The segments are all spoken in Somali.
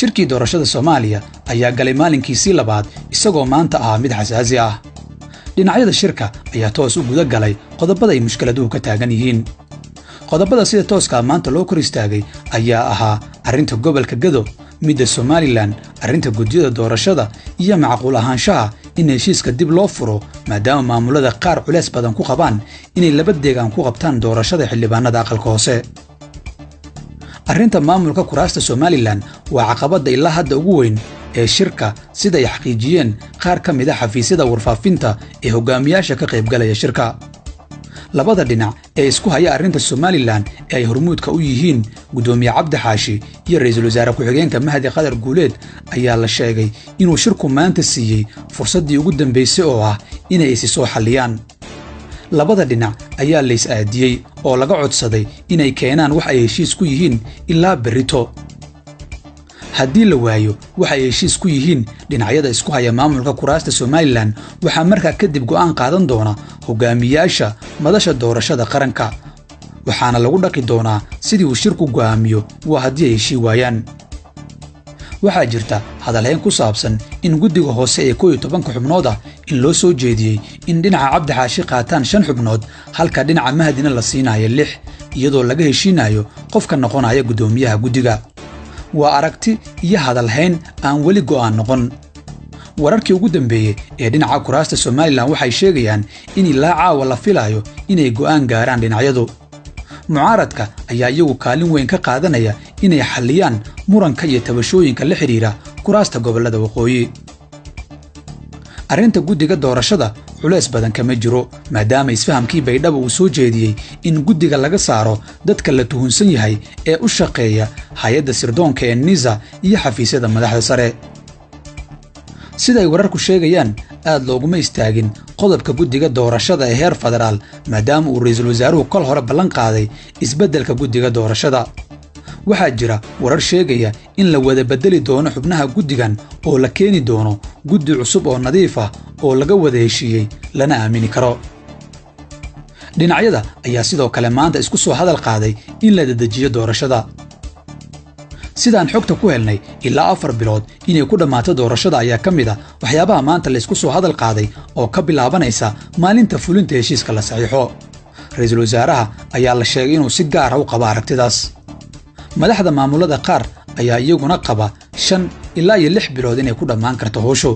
shirkii doorashada Soomaaliya ayaa galay maalinkiisii labaad isagoo maanta ah mid xasaasi ah. dhinacyada shirka ayaa toos u guda galay qodobada ay mushkiladuhu ka taagan yihiin. qodobada sida tooska maanta loo kor istaagay ayaa ahaa arrinta gobolka Gado, midda Somaliland, arrinta gudiyada doorashada iyo macquul ahaanshaha in heshiiska dib loo furo maadaama maamulada qaar culeys badan ku qabaan inay laba deegaan ku qabtaan doorashada xildhibaanada aqalka hoose. arrinta maamulka kuraasta Somaliland waa caqabada ilaa hadda ugu weyn ee shirka sida ay xaqiijiyeen qaar ka mid ah xafiisyada warfaafinta ee hogaamiyaasha ka qayb galaya shirka. labada dhinac ee isku haya arrinta Somaliland ee ay hormuudka u yihiin gudoomiye Cabdi Xaashi iyo ra'iisul wasaare ku-xigeenka Mahdi Qadar Guuleed ayaa la sheegay inuu shirku maanta siiyey fursadii ugu dambeysay oo ah inay is soo xaliyaan. labada dhinac ayaa la is aadiyey oo laga codsaday inay keenaan wax ay heshiis ku yihiin ilaa berrito. haddii la waayo waxa ay heshiis ku yihiin dhinacyada isku haya maamulka kuraasta Somaliland waxaa markaa kadib go'aan qaadan doona hogaamiyaasha madasha doorashada qaranka, waxaana lagu dhaqi doonaa sidii uu shirku go'aamiyo waa haddii ay heshii waayaan. waxaa jirta hadalhayn ku saabsan in guddiga hoose ee 11 xubnood ah in loo soo jeediyey in dhinaca Cabdi Xaashi qaataan 5 xubnood halka dhinaca Mahdina la siinayo 6 iyadoo laga heshiinayo qofka noqonaya gudoomiyaha guddiga. waa aragti iyo hadalhayn aan weli go'aan noqon. wararkii ugu dambeeyay ee dhinaca kuraasta Somaliland waxay sheegayaan in ilaa caawa la filayo inay go'aan gaaraan dhinacyadu. mucaaradka ayaa iyagu kaalin weyn ka qaadanaya inay xaliyaan muranka iyo tabashooyinka la xiriira kuraasta gobolada waqooyi. arrinta guddiga doorashada culeys badan kama jiro maadaama isfahamkii Baydhabo uu soo jeediyey in guddiga laga saaro dadka la tuhunsan yahay ee u shaqeeya hay'adda sirdoonka ee NISA iyo xafiisyada madaxda sare. sida ay wararku sheegayaan aad looguma istaagin qodobka guddiga doorashada ee heer federaal maadaama uu ra'iisul wasaaruhu kol hore ballan qaaday isbeddelka guddiga doorashada. waxaa jira warar sheegaya in la wada bedeli doono xubnaha guddigan oo la keeni doono guddi cusub oo nadiif ah oo laga wada heshiiyey lana aamini karo. dhinacyada ayaa sidoo kale maanta isku soo hadal qaaday in la dedejiyo doorashada. sidaan xogta ku helnay ilaa 4 bilood inay ku dhammaato doorashada ayaa ka mid ah waxyaabaha maanta la isku soo hadal qaaday oo ka bilaabanaysa maalinta fulinta heshiiska la saxiixo. ra'iisul wasaaraha ayaa la sheegay inuu si gaar ah u qabo aragtidaas. madaxda maamulada qaar ayaa iyaguna qaba 5 ilaa 6 bilood inay ku dhammaan karto howshu.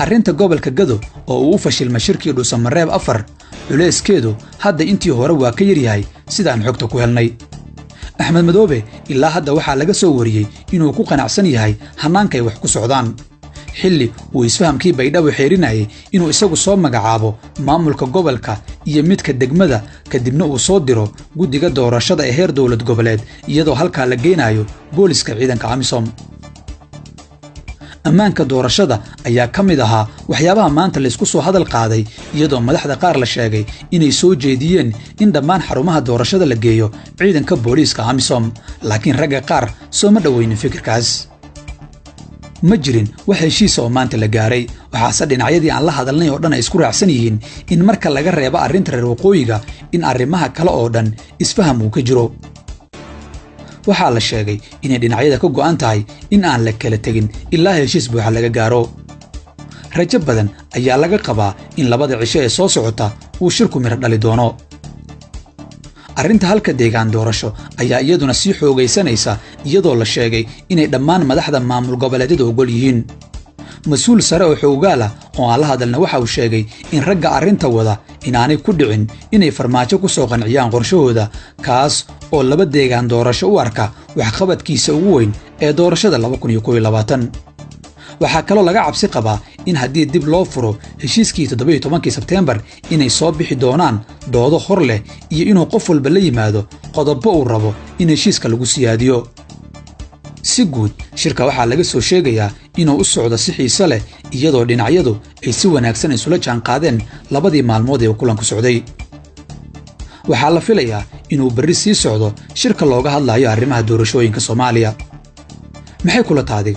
arrinta gobolka Gado oo uu fashilmay shirkii Dhuusamareeb 4 culeyskeedu hadda intii hore waa ka yaryahay sidaan xogta ku helnay. Axmed Madoobe ilaa hadda waxaa laga soo wariyey inuu ku qanacsan yahay hannaankay wax ku socdaan, xilli uu isfahamkii Baydhabo xeerinayay inuu isagu soo magacaabo maamulka gobolka iyo midka degmada kadibna uu soo diro guddiga doorashada ee heer dowlad goboleed iyadoo halkaa la geynayo booliska ciidanka AMISOM. ammaanka doorashada ayaa ka mid ahaa waxyaabaha maanta la isku soo hadal qaaday iyadoo madaxda qaar la sheegay inay soo jeediyeen in dhammaan xarumaha doorashada la geeyo ciidanka booliiska AMISOM, laakiin ragga qaar sooma dhaweynin fikirkaas. ma jirin wax heshiis oo maanta la gaaray, waxaase dhinacyadii aan la hadalnay oo dhan ay isku raacsan yihiin in marka laga reebo arrinta reer waqooyiga in arrimaha kale oo dhan isfaham uu ka jiro. waxaa la sheegay inay dhinacyada ka go'an tahay in aan la kala tegin ilaa heshiis buuxa laga gaaro. rajo badan ayaa laga qabaa in labada cisho ee soo socota uu shirku miro dhali doono. arrinta halka deegaan doorasho ayaa iyaduna sii xoogaysanaysa iyadoo la sheegay inay dhammaan madaxda maamul goboleedyada ogol yihiin. mas-uul sare oo xoogaal ah oo aan la hadalna waxa uu sheegay in ragga arrinta wada inaanay ku dhicin inay farmaajo ku soo qanciyaan qorshahooda kaas oo laba deegaan doorasho u arka waxqabadkiisa ugu weyn ee doorashada 2021. waxaa kaloo laga cabsi qabaa in haddii dib loo furo heshiiskii 17 Sebteembar inay soo bixi doonaan doodo hor leh iyo inuu qof walba la yimaado qodobo uu rabo in heshiiska lagu siyaadiyo. si guud shirka waxaa laga soo sheegayaa inuu u socdo si xiiso leh iyadoo dhinacyadu ay si wanaagsan isula jaanqaadeen labadii maalmood ee kulanku socday. waxaa la filayaa inuu berri sii socdo shirka looga hadlayo arrimaha doorashooyinka Soomaaliya. maxay kula tahay?